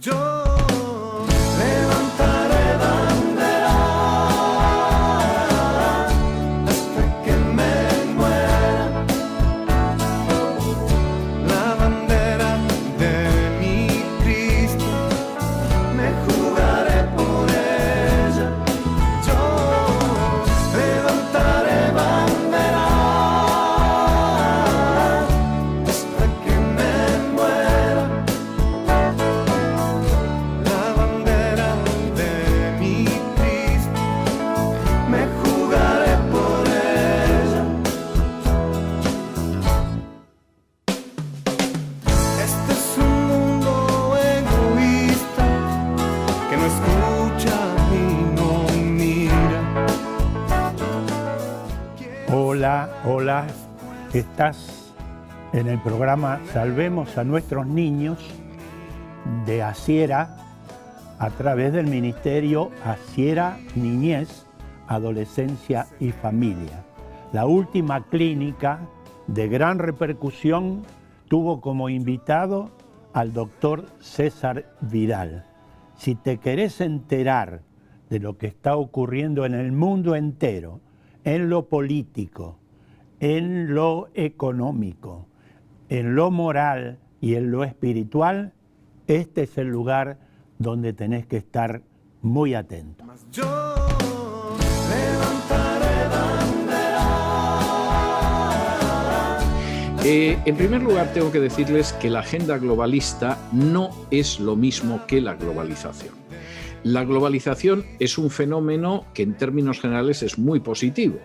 Yo levantaré bandera hasta que me muera, la bandera de mi Cristo, me jugaré por ella. Yo levantaré bandera hasta que me muera. La bandera de mi Cristo, me jugaré por ella. Este es un mundo egoísta que no escucha y no mira. Hola, hola, estás en el programa Salvemos a Nuestros Niños de Asiera a través del Ministerio Asiera Niñez, Adolescencia y Familia. La última clínica de gran repercusión tuvo como invitado al doctor César Vidal. Si te querés enterar de lo que está ocurriendo en el mundo entero, en lo político, en lo económico, en lo moral y en lo espiritual, este es el lugar donde tenés que estar muy atento. Yo levantaré bandera. En primer lugar, tengo que decirles que la agenda globalista no es lo mismo que la globalización. La globalización es un fenómeno que en términos generales es muy positivo.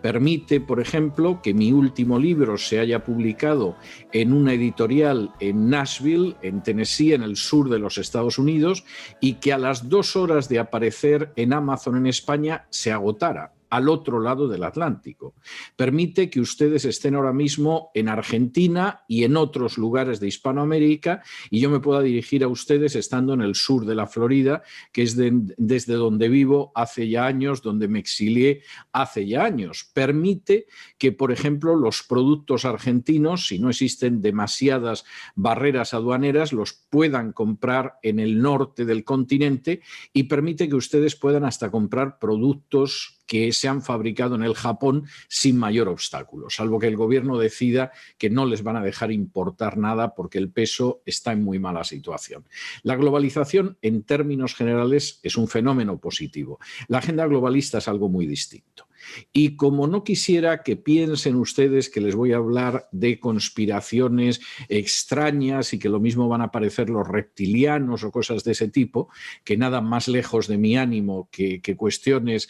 Permite, por ejemplo, que mi último libro se haya publicado en una editorial en Nashville, en Tennessee, en el sur de los Estados Unidos, y que a las 2 horas de aparecer en Amazon en España se agotara al otro lado del Atlántico. Permite que ustedes estén ahora mismo en Argentina y en otros lugares de Hispanoamérica y yo me pueda dirigir a ustedes estando en el sur de la Florida, que es desde donde vivo hace ya años, donde me exilié hace ya años. Permite que, por ejemplo, los productos argentinos, si no existen demasiadas barreras aduaneras, los puedan comprar en el norte del continente y permite que ustedes puedan hasta comprar productos que se han fabricado en el Japón sin mayor obstáculo, salvo que el gobierno decida que no les van a dejar importar nada porque el peso está en muy mala situación. La globalización, en términos generales, es un fenómeno positivo. La agenda globalista es algo muy distinto. Y como no quisiera que piensen ustedes que les voy a hablar de conspiraciones extrañas y que lo mismo van a aparecer los reptilianos o cosas de ese tipo, que nada más lejos de mi ánimo que cuestiones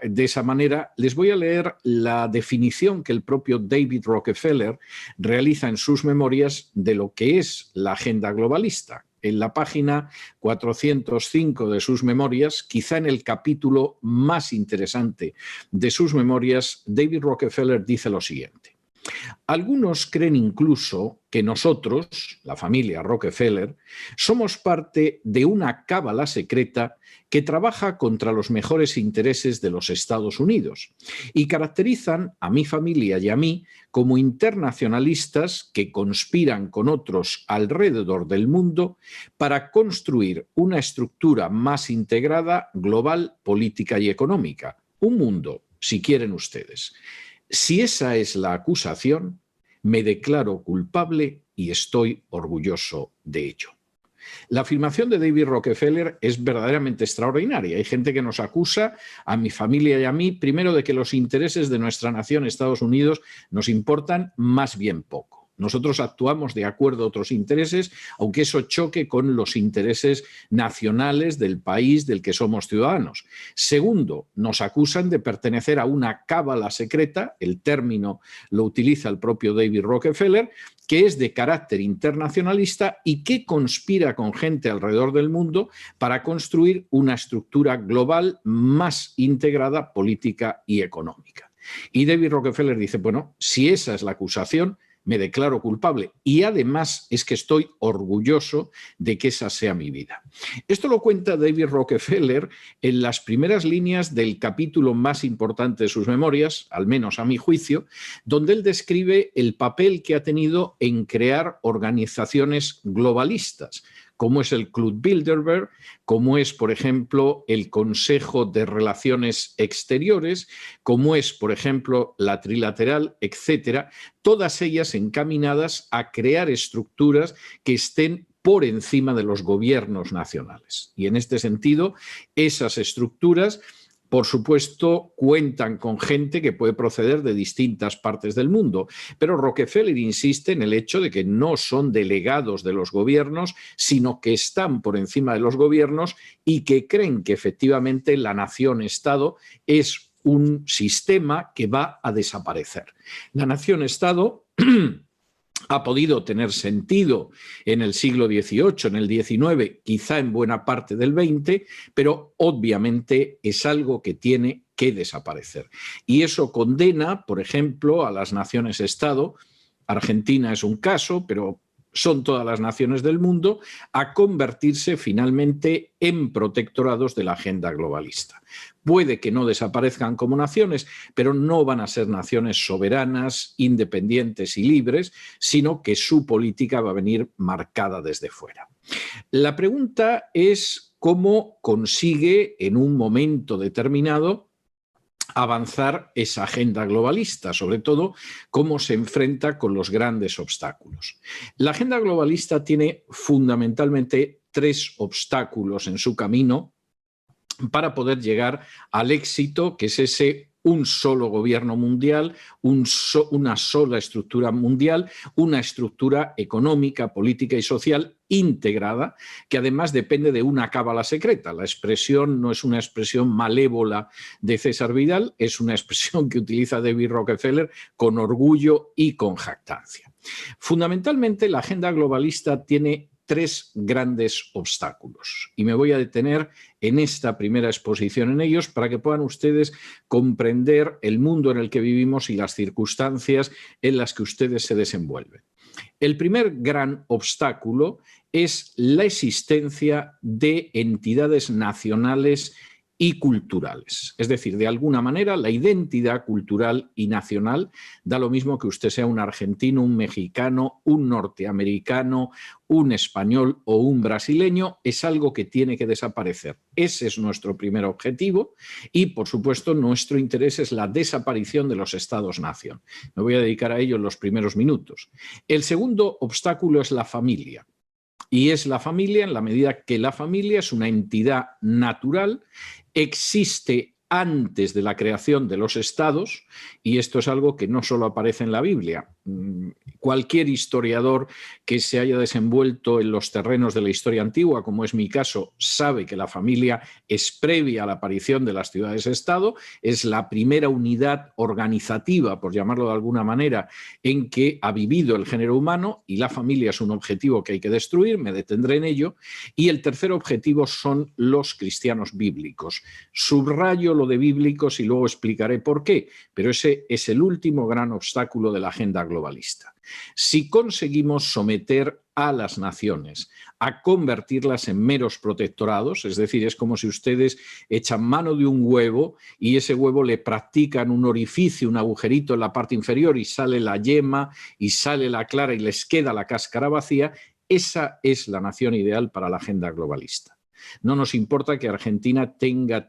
de esa manera, les voy a leer la definición que el propio David Rockefeller realiza en sus memorias de lo que es la agenda globalista. En la página 405 de sus memorias, quizá en el capítulo más interesante de sus memorias, David Rockefeller dice lo siguiente. Algunos creen incluso que nosotros, la familia Rockefeller, somos parte de una cábala secreta que trabaja contra los mejores intereses de los Estados Unidos y caracterizan a mi familia y a mí como internacionalistas que conspiran con otros alrededor del mundo para construir una estructura más integrada, global, política y económica. Un mundo, si quieren ustedes. Si esa es la acusación, me declaro culpable y estoy orgulloso de ello. La afirmación de David Rockefeller es verdaderamente extraordinaria. Hay gente que nos acusa, a mi familia y a mí, primero de que los intereses de nuestra nación, Estados Unidos, nos importan más bien poco. Nosotros actuamos de acuerdo a otros intereses, aunque eso choque con los intereses nacionales del país del que somos ciudadanos. Segundo, nos acusan de pertenecer a una cábala secreta, el término lo utiliza el propio David Rockefeller, que es de carácter internacionalista y que conspira con gente alrededor del mundo para construir una estructura global más integrada, política y económica. Y David Rockefeller dice, bueno, si esa es la acusación, me declaro culpable y además es que estoy orgulloso de que esa sea mi vida. Esto lo cuenta David Rockefeller en las primeras líneas del capítulo más importante de sus memorias, al menos a mi juicio, donde él describe el papel que ha tenido en crear organizaciones globalistas, como es el Club Bilderberg, como es, por ejemplo, el Consejo de Relaciones Exteriores, como es, por ejemplo, la Trilateral, etcétera, todas ellas encaminadas a crear estructuras que estén por encima de los gobiernos nacionales. Y en este sentido, esas estructuras, por supuesto, cuentan con gente que puede proceder de distintas partes del mundo, pero Rockefeller insiste en el hecho de que no son delegados de los gobiernos, sino que están por encima de los gobiernos y que creen que efectivamente la nación-estado es un sistema que va a desaparecer. La nación-estado ha podido tener sentido en el siglo XVIII, en el XIX, quizá en buena parte del XX, pero obviamente es algo que tiene que desaparecer. Y eso condena, por ejemplo, a las naciones-estado, Argentina es un caso, pero son todas las naciones del mundo, a convertirse finalmente en protectorados de la agenda globalista. Puede que no desaparezcan como naciones, pero no van a ser naciones soberanas, independientes y libres, sino que su política va a venir marcada desde fuera. La pregunta es cómo consigue en un momento determinado avanzar esa agenda globalista, sobre todo cómo se enfrenta con los grandes obstáculos. La agenda globalista tiene fundamentalmente 3 obstáculos en su camino para poder llegar al éxito, que es ese un solo gobierno mundial, una sola estructura mundial, una estructura económica, política y social integrada, que además depende de una cábala secreta. La expresión no es una expresión malévola de César Vidal, es una expresión que utiliza David Rockefeller con orgullo y con jactancia. Fundamentalmente, la agenda globalista tiene 3 grandes obstáculos y me voy a detener en esta primera exposición en ellos para que puedan ustedes comprender el mundo en el que vivimos y las circunstancias en las que ustedes se desenvuelven. El primer gran obstáculo es la existencia de entidades nacionales y culturales. Es decir, de alguna manera la identidad cultural y nacional, da lo mismo que usted sea un argentino, un mexicano, un norteamericano, un español o un brasileño, es algo que tiene que desaparecer. Ese es nuestro primer objetivo y, por supuesto, nuestro interés es la desaparición de los estados-nación. Me voy a dedicar a ello en los primeros minutos. El segundo obstáculo es la familia. Y es la familia en la medida que la familia es una entidad natural, existe antes de la creación de los estados, y esto es algo que no solo aparece en la Biblia. Cualquier historiador que se haya desenvuelto en los terrenos de la historia antigua, como es mi caso, sabe que la familia es previa a la aparición de las ciudades-estado, es la primera unidad organizativa, por llamarlo de alguna manera, en que ha vivido el género humano, y la familia es un objetivo que hay que destruir, me detendré en ello. Y el tercer objetivo son los cristianos bíblicos. Subrayo lo de bíblicos y luego explicaré por qué, pero ese es el último gran obstáculo de la agenda globalista. Si conseguimos someter a las naciones, a convertirlas en meros protectorados, es decir, es como si ustedes echan mano de un huevo y ese huevo le practican un orificio, un agujerito en la parte inferior y sale la yema y sale la clara y les queda la cáscara vacía, esa es la nación ideal para la agenda globalista. No nos importa que Argentina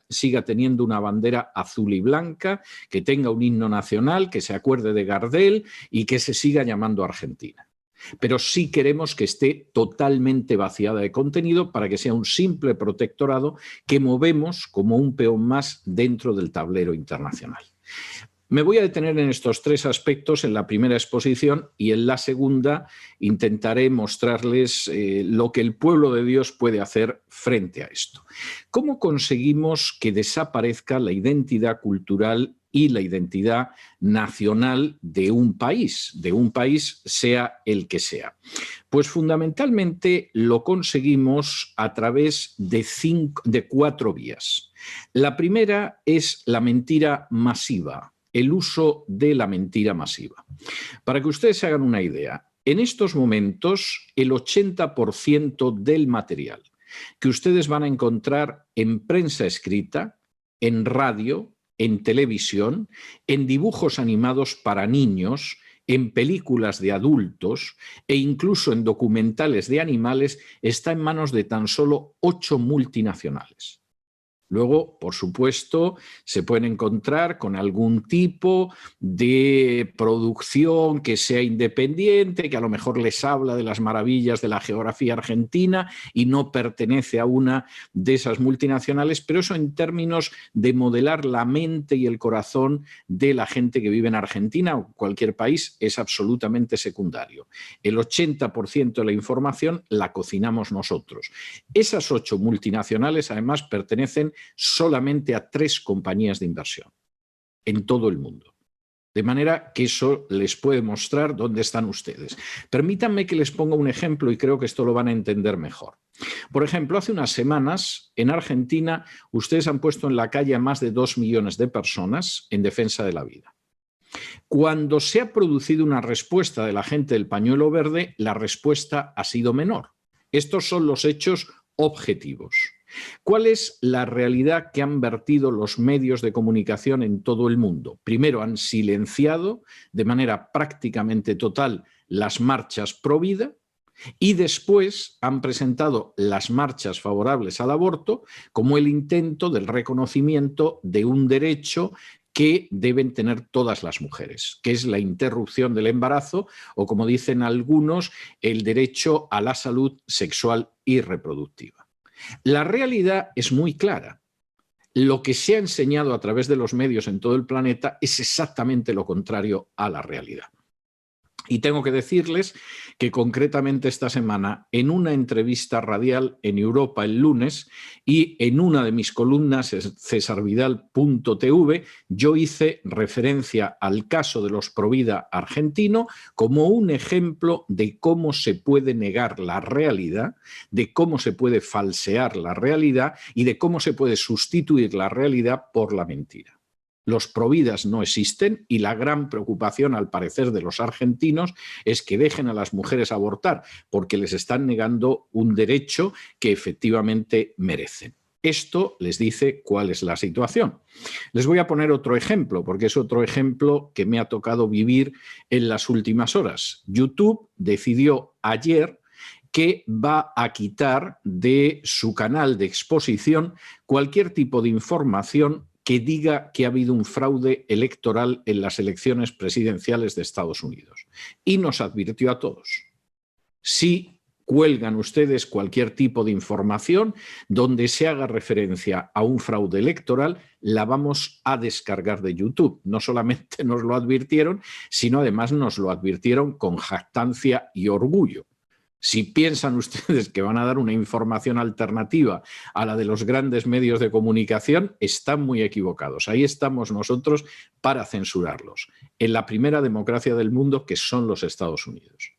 siga teniendo una bandera azul y blanca, que tenga un himno nacional, que se acuerde de Gardel y que se siga llamando Argentina. Pero sí queremos que esté totalmente vaciada de contenido para que sea un simple protectorado que movemos como un peón más dentro del tablero internacional. Me voy a detener en estos 3 aspectos en la primera exposición y en la segunda intentaré mostrarles lo que el pueblo de Dios puede hacer frente a esto. ¿Cómo conseguimos que desaparezca la identidad cultural y la identidad nacional de un país sea el que sea? Pues fundamentalmente lo conseguimos a través de 4 vías. La primera es la mentira masiva. El uso de la mentira masiva. Para que ustedes se hagan una idea, en estos momentos el 80% del material que ustedes van a encontrar en prensa escrita, en radio, en televisión, en dibujos animados para niños, en películas de adultos e incluso en documentales de animales está en manos de tan solo 8 multinacionales. Luego, por supuesto, se pueden encontrar con algún tipo de producción que sea independiente, que a lo mejor les habla de las maravillas de la geografía argentina y no pertenece a una de esas multinacionales, pero eso en términos de modelar la mente y el corazón de la gente que vive en Argentina o cualquier país es absolutamente secundario. El 80% de la información la cocinamos nosotros. Esas 8 multinacionales, además, pertenecen solamente a 3 compañías de inversión en todo el mundo. De manera que eso les puede mostrar dónde están ustedes. Permítanme que les ponga un ejemplo y creo que esto lo van a entender mejor. Por ejemplo, hace unas semanas en Argentina ustedes han puesto en la calle a más de 2 millones de personas en defensa de la vida. Cuando se ha producido una respuesta de la gente del pañuelo verde, la respuesta ha sido menor. Estos son los hechos objetivos. ¿Cuál es la realidad que han vertido los medios de comunicación en todo el mundo? Primero, han silenciado de manera prácticamente total las marchas pro vida y después han presentado las marchas favorables al aborto como el intento del reconocimiento de un derecho que deben tener todas las mujeres, que es la interrupción del embarazo o, como dicen algunos, el derecho a la salud sexual y reproductiva. La realidad es muy clara. Lo que se ha enseñado a través de los medios en todo el planeta es exactamente lo contrario a la realidad. Y tengo que decirles que concretamente esta semana, en una entrevista radial en Europa el lunes y en una de mis columnas, cesarvidal.tv, yo hice referencia al caso de los Provida argentino como un ejemplo de cómo se puede negar la realidad, de cómo se puede falsear la realidad y de cómo se puede sustituir la realidad por la mentira. Los providas no existen y la gran preocupación, al parecer, de los argentinos es que dejen a las mujeres abortar porque les están negando un derecho que efectivamente merecen. Esto les dice cuál es la situación. Les voy a poner otro ejemplo, porque es otro ejemplo que me ha tocado vivir en las últimas horas. YouTube decidió ayer que va a quitar de su canal de exposición cualquier tipo de información que diga que ha habido un fraude electoral en las elecciones presidenciales de Estados Unidos. Y nos advirtió a todos: si cuelgan ustedes cualquier tipo de información donde se haga referencia a un fraude electoral, la vamos a descargar de YouTube. No solamente nos lo advirtieron, sino además nos lo advirtieron con jactancia y orgullo. Si piensan ustedes que van a dar una información alternativa a la de los grandes medios de comunicación, están muy equivocados. Ahí estamos nosotros para censurarlos, en la primera democracia del mundo, que son los Estados Unidos.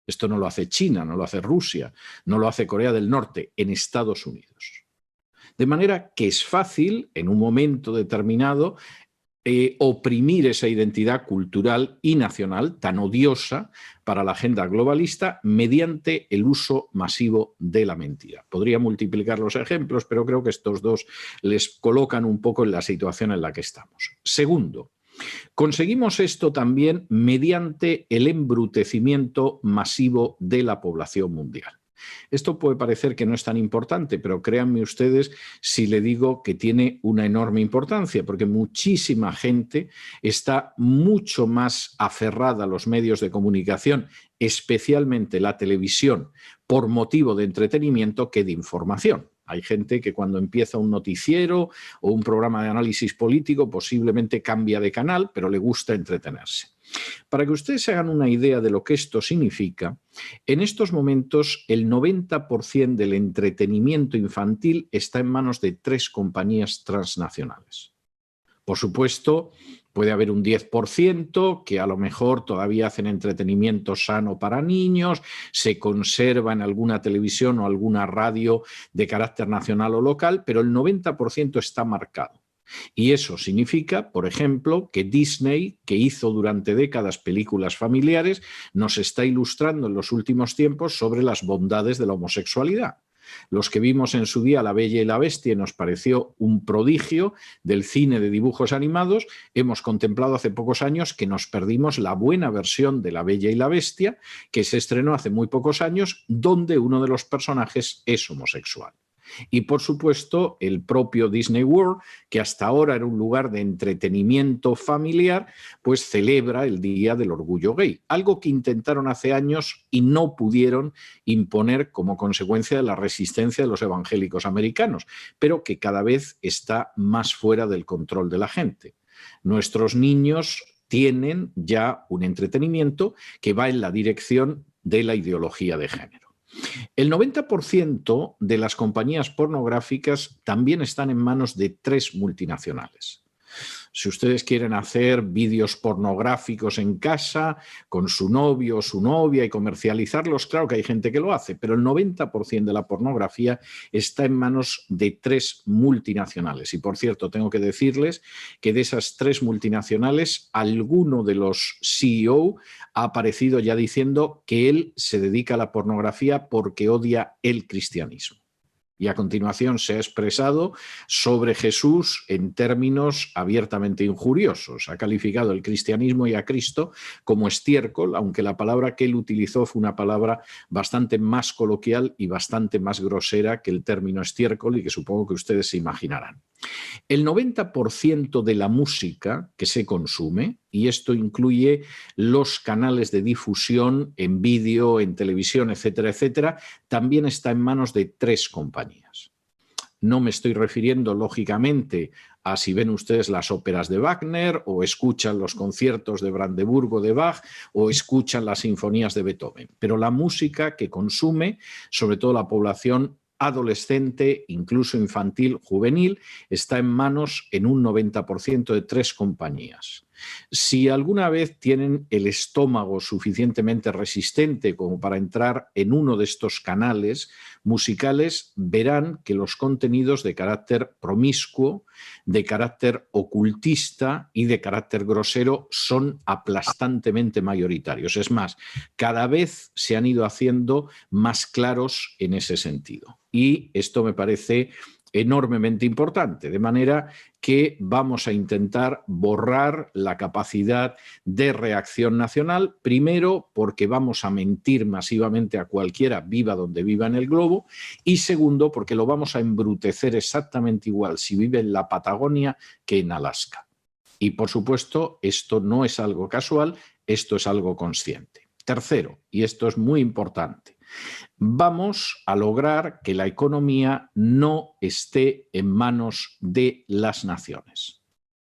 Esto no lo hace China, no lo hace Rusia, no lo hace Corea del Norte, en Estados Unidos. De manera que es fácil, en un momento determinado, oprimir esa identidad cultural y nacional tan odiosa para la agenda globalista mediante el uso masivo de la mentira. Podría multiplicar los ejemplos, pero creo que estos dos les colocan un poco en la situación en la que estamos. Segundo, conseguimos esto también mediante el embrutecimiento masivo de la población mundial. Esto puede parecer que no es tan importante, pero créanme ustedes si le digo que tiene una enorme importancia, porque muchísima gente está mucho más aferrada a los medios de comunicación, especialmente la televisión, por motivo de entretenimiento que de información. Hay gente que cuando empieza un noticiero o un programa de análisis político posiblemente cambia de canal, pero le gusta entretenerse. Para que ustedes se hagan una idea de lo que esto significa, en estos momentos el 90% del entretenimiento infantil está en manos de 3 compañías transnacionales. Por supuesto, puede haber un 10% que a lo mejor todavía hacen entretenimiento sano para niños, se conserva en alguna televisión o alguna radio de carácter nacional o local, pero el 90% está marcado. Y eso significa, por ejemplo, que Disney, que hizo durante décadas películas familiares, nos está ilustrando en los últimos tiempos sobre las bondades de la homosexualidad. Los que vimos en su día La Bella y la Bestia nos pareció un prodigio del cine de dibujos animados, hemos contemplado hace pocos años que nos perdimos la buena versión de La Bella y la Bestia, que se estrenó hace muy pocos años, donde uno de los personajes es homosexual. Y, por supuesto, el propio Disney World, que hasta ahora era un lugar de entretenimiento familiar, pues celebra el Día del Orgullo Gay, algo que intentaron hace años y no pudieron imponer como consecuencia de la resistencia de los evangélicos americanos, pero que cada vez está más fuera del control de la gente. Nuestros niños tienen ya un entretenimiento que va en la dirección de la ideología de género. El 90% de las compañías pornográficas también están en manos de 3 multinacionales. Si ustedes quieren hacer vídeos pornográficos en casa con su novio o su novia y comercializarlos, claro que hay gente que lo hace, pero el 90% de la pornografía está en manos de 3 multinacionales. Y, por cierto, tengo que decirles que de esas 3 multinacionales, alguno de los CEO ha aparecido ya diciendo que él se dedica a la pornografía porque odia el cristianismo. Y a continuación se ha expresado sobre Jesús en términos abiertamente injuriosos. Ha calificado el cristianismo y a Cristo como estiércol, aunque la palabra que él utilizó fue una palabra bastante más coloquial y bastante más grosera que el término estiércol y que supongo que ustedes se imaginarán. El 90% de la música que se consume, y esto incluye los canales de difusión en vídeo, en televisión, etcétera, etcétera, también está en manos de 3 compañías. No me estoy refiriendo, lógicamente, a si ven ustedes las óperas de Wagner o escuchan los conciertos de Brandeburgo de Bach o escuchan las sinfonías de Beethoven, pero la música que consume, sobre todo la población adolescente, incluso infantil, juvenil, está en manos en un 90% de 3 compañías. Si alguna vez tienen el estómago suficientemente resistente como para entrar en uno de estos canales musicales, verán que los contenidos de carácter promiscuo, de carácter ocultista y de carácter grosero son aplastantemente mayoritarios. Es más, cada vez se han ido haciendo más claros en ese sentido. Y esto me parece enormemente importante, de manera que vamos a intentar borrar la capacidad de reacción nacional, primero porque vamos a mentir masivamente a cualquiera, viva donde viva en el globo, y segundo porque lo vamos a embrutecer exactamente igual si vive en la Patagonia que en Alaska. Y, por supuesto, esto no es algo casual, esto es algo consciente. Tercero, y esto es muy importante, vamos a lograr que la economía no esté en manos de las naciones.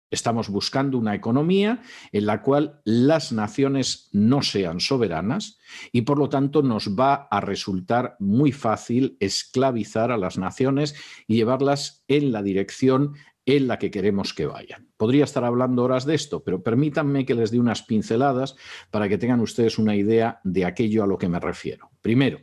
Estamos buscando una economía en la cual las naciones no sean soberanas y, por lo tanto, nos va a resultar muy fácil esclavizar a las naciones y llevarlas en la dirección en la que queremos que vayan. Podría estar hablando horas de esto, pero permítanme que les dé unas pinceladas para que tengan ustedes una idea de aquello a lo que me refiero. Primero,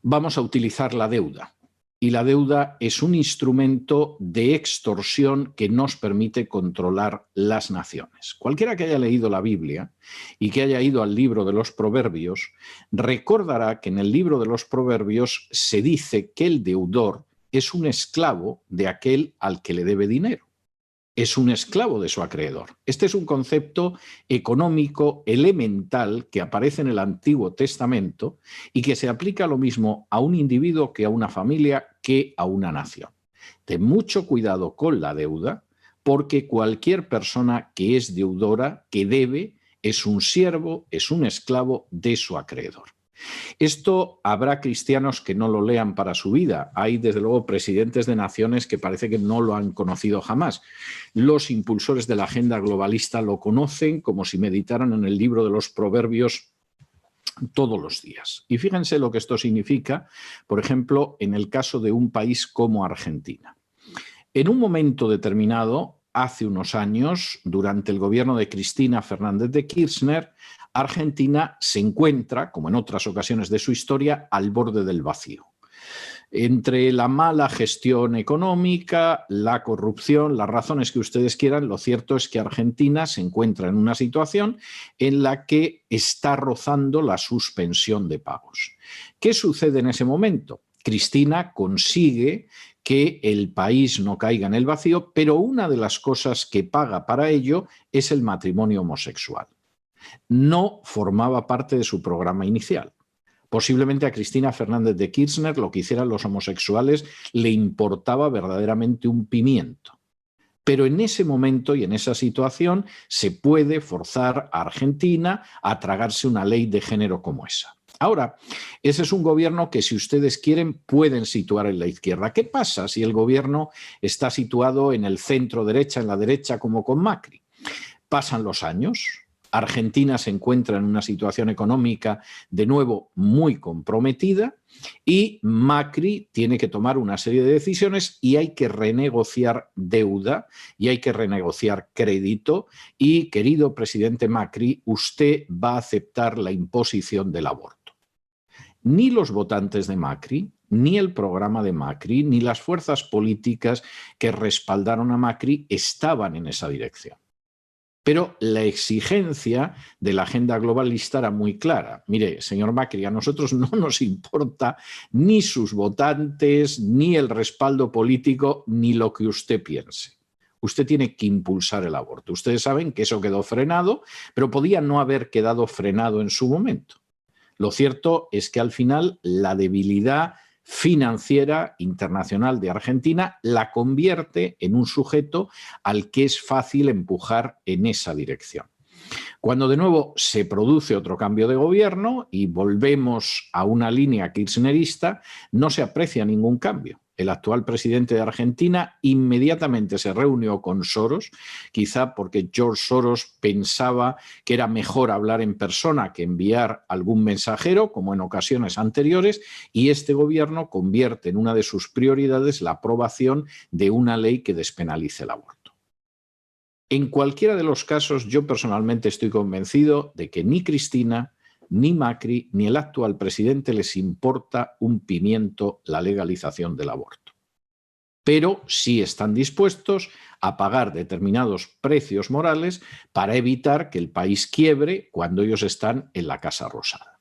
vamos a utilizar la deuda. Y la deuda es un instrumento de extorsión que nos permite controlar las naciones. Cualquiera que haya leído la Biblia y que haya ido al libro de los Proverbios, recordará que en el libro de los Proverbios se dice que el deudor es un esclavo de aquel al que le debe dinero. Es un esclavo de su acreedor. Este es un concepto económico elemental que aparece en el Antiguo Testamento y que se aplica lo mismo a un individuo que a una familia que a una nación. Ten mucho cuidado con la deuda, porque cualquier persona que es deudora, que debe, es un siervo, es un esclavo de su acreedor. Esto habrá cristianos que no lo lean para su vida. Hay, desde luego, presidentes de naciones que parece que no lo han conocido jamás. Los impulsores de la agenda globalista lo conocen como si meditaran en el libro de los Proverbios todos los días. Y fíjense lo que esto significa, por ejemplo, en el caso de un país como Argentina. En un momento determinado, hace unos años, durante el gobierno de Cristina Fernández de Kirchner, Argentina se encuentra, como en otras ocasiones de su historia, al borde del vacío. Entre la mala gestión económica, la corrupción, las razones que ustedes quieran, lo cierto es que Argentina se encuentra en una situación en la que está rozando la suspensión de pagos. ¿Qué sucede en ese momento? Cristina consigue que el país no caiga en el vacío, pero una de las cosas que paga para ello es el matrimonio homosexual. No formaba parte de su programa inicial. Posiblemente a Cristina Fernández de Kirchner lo que hicieran los homosexuales le importaba verdaderamente un pimiento. Pero en ese momento y en esa situación se puede forzar a Argentina a tragarse una ley de género como esa. Ahora, ese es un gobierno que, si ustedes quieren, pueden situar en la izquierda. ¿Qué pasa si el gobierno está situado en el centro derecha, en la derecha, como con Macri? Pasan los años, Argentina se encuentra en una situación económica de nuevo muy comprometida y Macri tiene que tomar una serie de decisiones y hay que renegociar deuda y hay que renegociar crédito y, querido presidente Macri, usted va a aceptar la imposición del aborto. Ni los votantes de Macri, ni el programa de Macri, ni las fuerzas políticas que respaldaron a Macri estaban en esa dirección. Pero la exigencia de la agenda globalista era muy clara. Mire, señor Macri, a nosotros no nos importa ni sus votantes, ni el respaldo político, ni lo que usted piense. Usted tiene que impulsar el aborto. Ustedes saben que eso quedó frenado, pero podía no haber quedado frenado en su momento. Lo cierto es que al final la debilidad financiera internacional de Argentina la convierte en un sujeto al que es fácil empujar en esa dirección. Cuando de nuevo se produce otro cambio de gobierno y volvemos a una línea kirchnerista, no se aprecia ningún cambio. El actual presidente de Argentina inmediatamente se reunió con Soros, quizá porque George Soros pensaba que era mejor hablar en persona que enviar algún mensajero, como en ocasiones anteriores, y este gobierno convierte en una de sus prioridades la aprobación de una ley que despenalice el aborto. En cualquiera de los casos, yo personalmente estoy convencido de que ni Cristina, ni Macri, ni el actual presidente les importa un pimiento la legalización del aborto. Pero sí están dispuestos a pagar determinados precios morales para evitar que el país quiebre cuando ellos están en la Casa Rosada.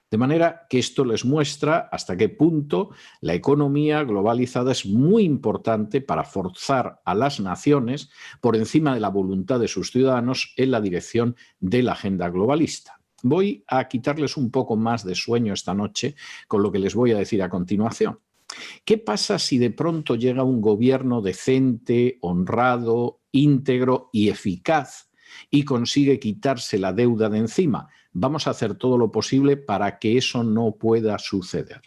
De manera que esto les muestra hasta qué punto la economía globalizada es muy importante para forzar a las naciones por encima de la voluntad de sus ciudadanos en la dirección de la agenda globalista. Voy a quitarles un poco más de sueño esta noche con lo que les voy a decir a continuación. ¿Qué pasa si de pronto llega un gobierno decente, honrado, íntegro y eficaz y consigue quitarse la deuda de encima? Vamos a hacer todo lo posible para que eso no pueda suceder.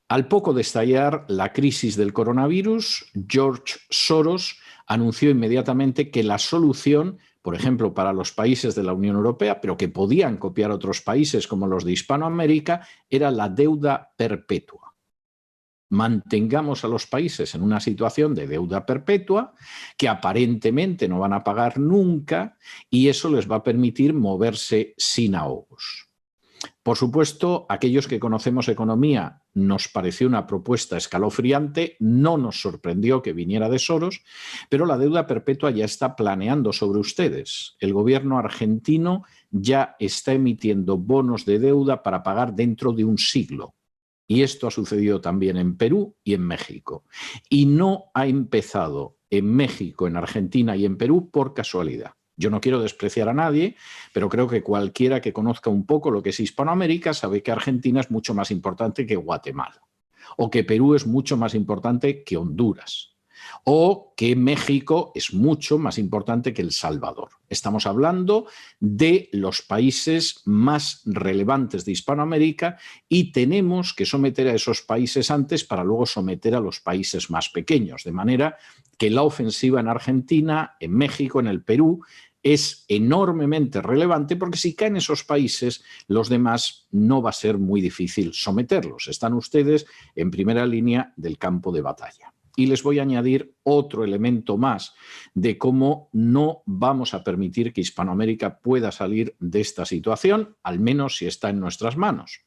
Al poco de estallar la crisis del coronavirus, George Soros anunció inmediatamente que la solución, por ejemplo, para los países de la Unión Europea, pero que podían copiar otros países como los de Hispanoamérica, era la deuda perpetua. Mantengamos a los países en una situación de deuda perpetua que aparentemente no van a pagar nunca y eso les va a permitir moverse sin ahogos. Por supuesto, aquellos que conocemos economía nos pareció una propuesta escalofriante, no nos sorprendió que viniera de Soros, pero la deuda perpetua ya está planeando sobre ustedes. El gobierno argentino ya está emitiendo bonos de deuda para pagar dentro de un siglo. Y esto ha sucedido también en Perú y en México. Y no ha empezado en México, en Argentina y en Perú por casualidad. Yo no quiero despreciar a nadie, pero creo que cualquiera que conozca un poco lo que es Hispanoamérica sabe que Argentina es mucho más importante que Guatemala, o que Perú es mucho más importante que Honduras, o que México es mucho más importante que El Salvador. Estamos hablando de los países más relevantes de Hispanoamérica y tenemos que someter a esos países antes para luego someter a los países más pequeños, de manera que la ofensiva en Argentina, en México, en el Perú, es enormemente relevante porque si caen esos países, los demás no va a ser muy difícil someterlos. Están ustedes en primera línea del campo de batalla. Y les voy a añadir otro elemento más de cómo no vamos a permitir que Hispanoamérica pueda salir de esta situación, al menos si está en nuestras manos.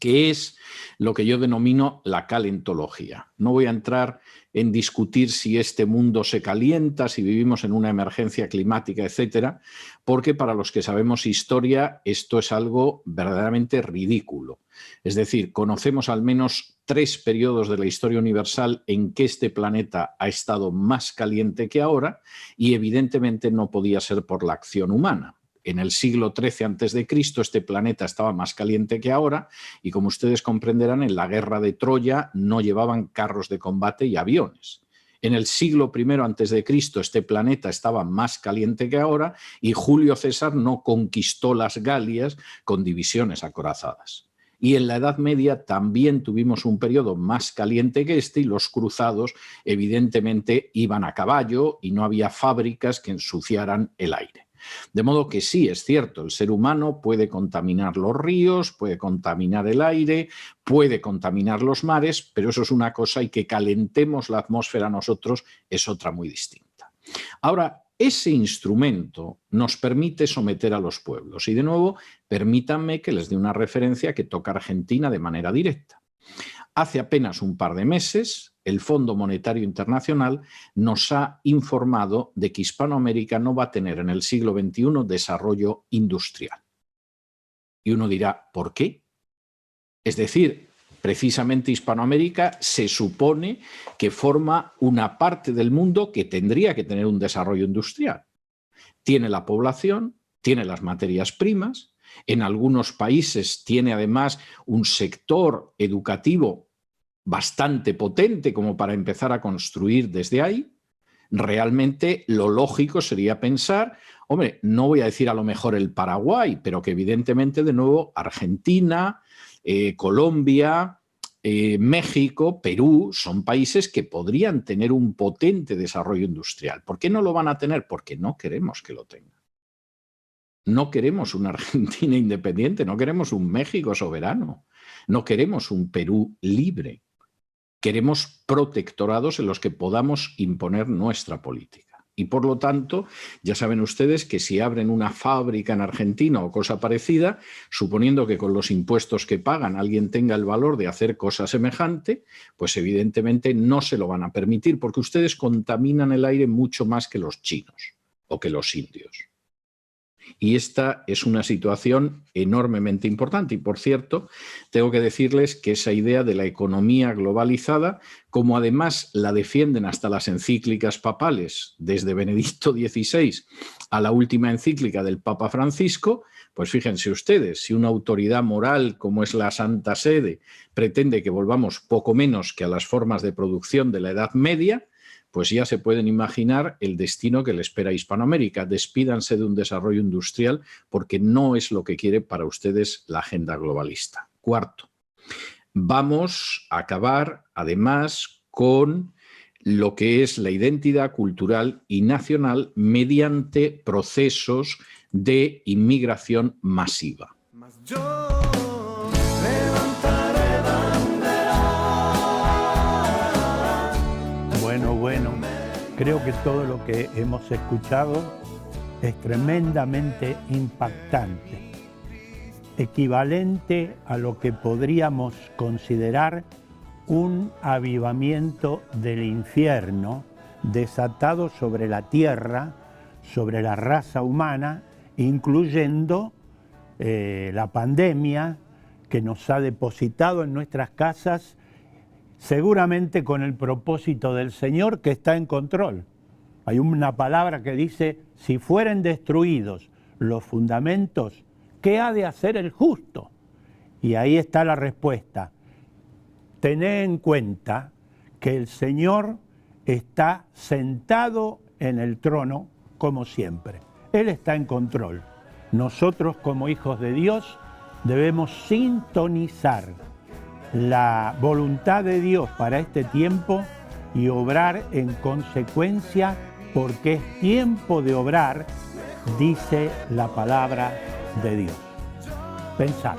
que es lo que yo denomino la calentología. No voy a entrar en discutir si este mundo se calienta, si vivimos en una emergencia climática, etcétera, porque para los que sabemos historia esto es algo verdaderamente ridículo. Es decir, conocemos al menos 3 periodos de la historia universal en que este planeta ha estado más caliente que ahora y evidentemente no podía ser por la acción humana. En el siglo XIII a.C. este planeta estaba más caliente que ahora y, como ustedes comprenderán, en la guerra de Troya no llevaban carros de combate y aviones. En el siglo I a.C. este planeta estaba más caliente que ahora y Julio César no conquistó las Galias con divisiones acorazadas. Y en la Edad Media también tuvimos un periodo más caliente que este y los cruzados evidentemente iban a caballo y no había fábricas que ensuciaran el aire. De modo que sí, es cierto, el ser humano puede contaminar los ríos, puede contaminar el aire, puede contaminar los mares, pero eso es una cosa y que calentemos la atmósfera nosotros es otra muy distinta. Ahora, ese instrumento nos permite someter a los pueblos y de nuevo, permítanme que les dé una referencia que toca a Argentina de manera directa. Hace apenas un par de meses, el Fondo Monetario Internacional nos ha informado de que Hispanoamérica no va a tener en el siglo XXI desarrollo industrial. Y uno dirá, ¿por qué? Es decir, precisamente Hispanoamérica se supone que forma una parte del mundo que tendría que tener un desarrollo industrial. Tiene la población, tiene las materias primas. En algunos países tiene además un sector educativo bastante potente como para empezar a construir desde ahí. Realmente lo lógico sería pensar, hombre, no voy a decir a lo mejor el Paraguay, pero que evidentemente de nuevo Argentina, Colombia, México, Perú, son países que podrían tener un potente desarrollo industrial. ¿Por qué no lo van a tener? Porque no queremos que lo tengan. No queremos una Argentina independiente, no queremos un México soberano, no queremos un Perú libre. Queremos protectorados en los que podamos imponer nuestra política. Y por lo tanto, ya saben ustedes que si abren una fábrica en Argentina o cosa parecida, suponiendo que con los impuestos que pagan alguien tenga el valor de hacer cosa semejante, pues evidentemente no se lo van a permitir porque ustedes contaminan el aire mucho más que los chinos o que los indios. Y esta es una situación enormemente importante. Y, por cierto, tengo que decirles que esa idea de la economía globalizada, como además la defienden hasta las encíclicas papales, desde Benedicto XVI a la última encíclica del Papa Francisco, pues fíjense ustedes, si una autoridad moral como es la Santa Sede pretende que volvamos poco menos que a las formas de producción de la Edad Media, pues ya se pueden imaginar el destino que le espera a Hispanoamérica. Despídanse de un desarrollo industrial porque no es lo que quiere para ustedes la agenda globalista. Cuarto, vamos a acabar además con lo que es la identidad cultural y nacional mediante procesos de inmigración masiva. Bueno, creo que todo lo que hemos escuchado es tremendamente impactante, equivalente a lo que podríamos considerar un avivamiento del infierno desatado sobre la tierra, sobre la raza humana, incluyendo la pandemia que nos ha depositado en nuestras casas, seguramente con el propósito del Señor que está en control. Hay una palabra que dice, si fueren destruidos los fundamentos, ¿qué ha de hacer el justo? Y ahí está la respuesta. Tened en cuenta que el Señor está sentado en el trono como siempre. Él está en control. Nosotros como hijos de Dios debemos sintonizar la voluntad de Dios para este tiempo y obrar en consecuencia, porque es tiempo de obrar, dice la palabra de Dios. Pensad.